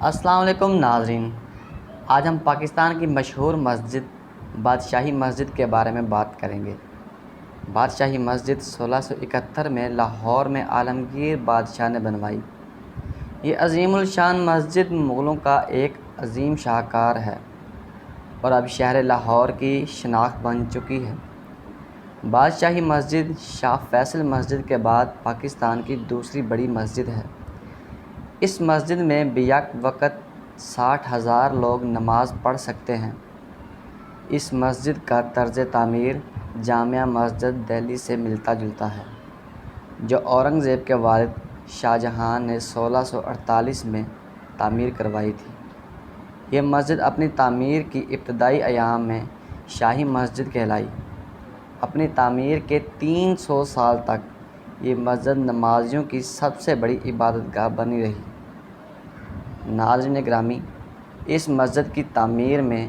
السلام علیکم ناظرین، آج ہم پاکستان کی مشہور مسجد بادشاہی مسجد کے بارے میں بات کریں گے۔ بادشاہی مسجد 1671 میں لاہور میں عالمگیر بادشاہ نے بنوائی۔ یہ عظیم الشان مسجد مغلوں کا ایک عظیم شاہکار ہے اور اب شہر لاہور کی شناخت بن چکی ہے۔ بادشاہی مسجد شاہ فیصل مسجد کے بعد پاکستان کی دوسری بڑی مسجد ہے۔ اس مسجد میں بیک وقت 60,000 لوگ نماز پڑھ سکتے ہیں۔ اس مسجد کا طرز تعمیر جامع مسجد دہلی سے ملتا جلتا ہے، جو اورنگزیب کے والد شاہ جہاں نے 1648 میں تعمیر کروائی تھی۔ یہ مسجد اپنی تعمیر کی ابتدائی ایام میں شاہی مسجد کہلائی۔ اپنی تعمیر کے 300 سال تک یہ مسجد نمازیوں کی سب سے بڑی عبادت گاہ بنی رہی۔ ناظرین گرامی، اس مسجد کی تعمیر میں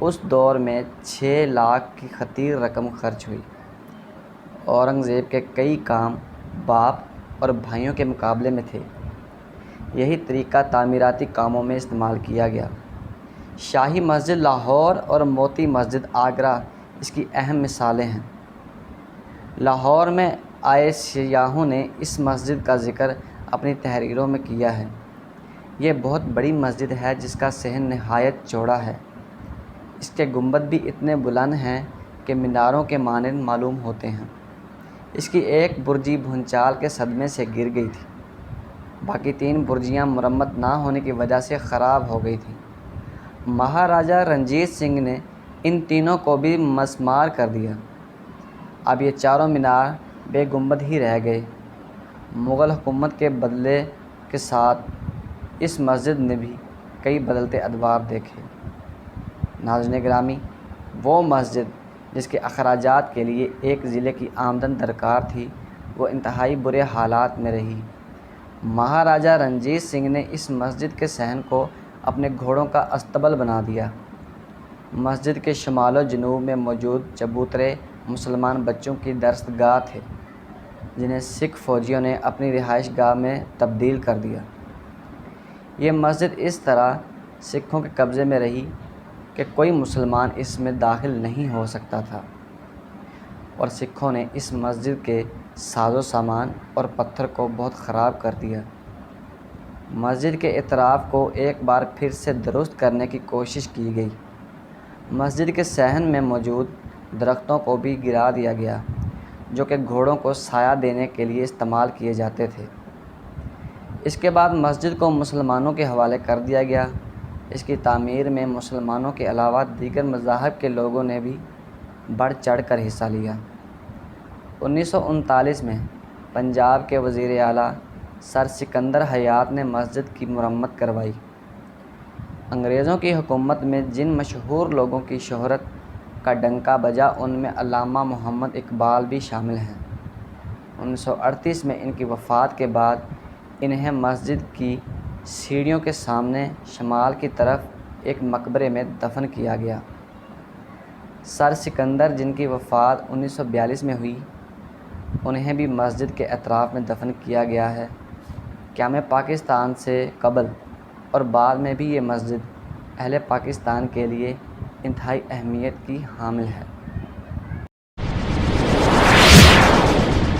اس دور میں 6 لاکھ کی خطیر رقم خرچ ہوئی۔ اورنگزیب کے کئی کام باپ اور بھائیوں کے مقابلے میں تھے۔ یہی طریقہ تعمیراتی کاموں میں استعمال کیا گیا۔ شاہی مسجد لاہور اور موتی مسجد آگرہ اس کی اہم مثالیں ہیں۔ لاہور میں آئے سیاحوں نے اس مسجد کا ذکر اپنی تحریروں میں کیا ہے۔ یہ بہت بڑی مسجد ہے جس کا صحن نہایت چوڑا ہے۔ اس کے گنبد بھی اتنے بلند ہیں کہ میناروں کے مانند معلوم ہوتے ہیں۔ اس کی ایک برجی بھونچال کے صدمے سے گر گئی تھی۔ باقی 3 برجیاں مرمت نہ ہونے کی وجہ سے خراب ہو گئی تھیں۔ مہاراجہ رنجیت سنگھ نے ان تینوں کو بھی مسمار کر دیا۔ اب یہ چاروں مینار بے گنبد ہی رہ گئے۔ مغل حکومت کے بدلے کے ساتھ اس مسجد نے بھی کئی بدلتے ادوار دیکھے۔ ناظرین گرامی، وہ مسجد جس کے اخراجات کے لیے ایک ضلع کی آمدن درکار تھی، وہ انتہائی برے حالات میں رہی۔ مہاراجہ رنجیت سنگھ نے اس مسجد کے صحن کو اپنے گھوڑوں کا اصطبل بنا دیا۔ مسجد کے شمال و جنوب میں موجود چبوترے مسلمان بچوں کی درسگاہ تھے، جنہیں سکھ فوجیوں نے اپنی رہائش گاہ میں تبدیل کر دیا۔ یہ مسجد اس طرح سکھوں کے قبضے میں رہی کہ کوئی مسلمان اس میں داخل نہیں ہو سکتا تھا، اور سکھوں نے اس مسجد کے ساز و سامان اور پتھر کو بہت خراب کر دیا۔ مسجد کے اطراف کو ایک بار پھر سے درست کرنے کی کوشش کی گئی۔ مسجد کے صحن میں موجود درختوں کو بھی گرا دیا گیا، جو کہ گھوڑوں کو سایہ دینے کے لیے استعمال کیے جاتے تھے۔ اس کے بعد مسجد کو مسلمانوں کے حوالے کر دیا گیا۔ اس کی تعمیر میں مسلمانوں کے علاوہ دیگر مذاہب کے لوگوں نے بھی بڑھ چڑھ کر حصہ لیا۔ 1939 میں پنجاب کے وزیر اعلیٰ سر سکندر حیات نے مسجد کی مرمت کروائی۔ انگریزوں کی حکومت میں جن مشہور لوگوں کی شہرت کا ڈنکا بجا، ان میں علامہ محمد اقبال بھی شامل ہیں۔ 1938 میں ان کی وفات کے بعد انہیں مسجد کی سیڑھیوں کے سامنے شمال کی طرف ایک مقبرے میں دفن کیا گیا۔ سر سکندر، جن کی وفات 1942 میں ہوئی، انہیں بھی مسجد کے اطراف میں دفن کیا گیا ہے۔ قیام پاکستان سے قبل اور بعد میں بھی یہ مسجد اہل پاکستان کے لیے انتہائی اہمیت کی حامل ہے۔